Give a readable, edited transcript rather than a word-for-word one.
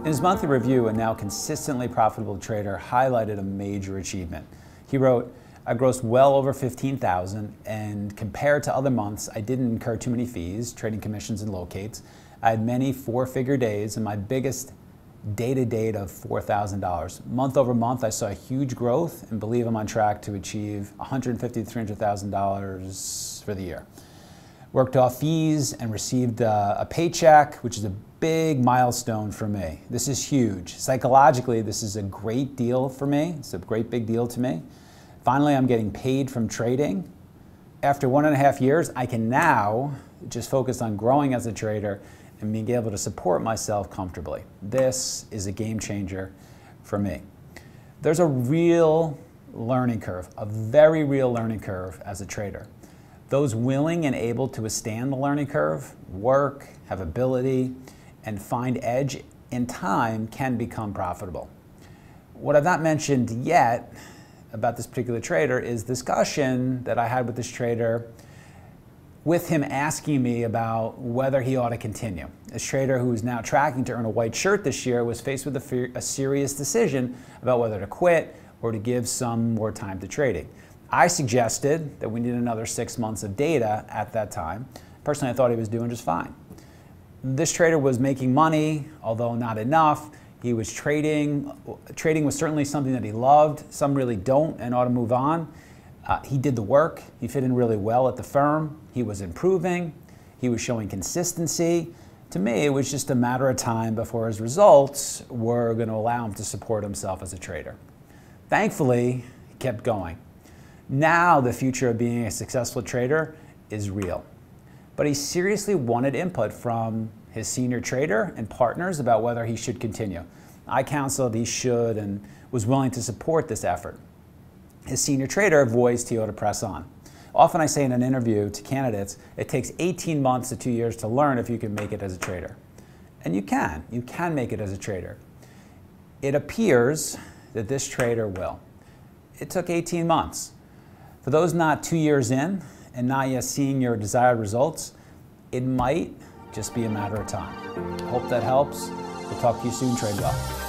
In his monthly review, a now consistently profitable trader highlighted a major achievement. He wrote, "I grossed well over $15,000, and compared to other months, I didn't incur too many fees, trading commissions and locates. I had many four-figure days, and my biggest day-to-date of $4,000. Month over month, I saw a huge growth and believe I'm on track to achieve $150,000 to $300,000 for the year. Worked off fees and received a paycheck, which is a big milestone for me. This is huge. Psychologically, this is a great deal for me. It's a great big deal to me. Finally, I'm getting paid from trading. After 1.5 years, I can now just focus on growing as a trader and being able to support myself comfortably. This is a game changer for me." There's a real learning curve, a very real learning curve as a trader. Those willing and able to withstand the learning curve, work, have ability, and find edge in time can become profitable. What I've not mentioned yet about this particular trader is discussion that I had with this trader with him asking me about whether he ought to continue. This trader, who is now tracking to earn a white shirt this year, was faced with a serious decision about whether to quit or to give some more time to trading. I suggested that we need another 6 months of data at that time. Personally, I thought he was doing just fine. This trader was making money, although not enough. He was trading. Trading was certainly something that he loved. Some really don't and ought to move on. He did the work. He fit in really well at the firm. He was improving. He was showing consistency. To me, it was just a matter of time before his results were going to allow him to support himself as a trader. Thankfully, he kept going. Now the future of being a successful trader is real. But he seriously wanted input from his senior trader and partners about whether he should continue. I counseled he should and was willing to support this effort. His senior trader voiced he ought to press on. Often I say in an interview to candidates, it takes 18 months to 2 years to learn if you can make it as a trader. And you can make it as a trader. It appears that this trader will. It took 18 months. For those not 2 years in and not yet seeing your desired results, it might just be a matter of time. Hope that helps. We'll talk to you soon. Trade well.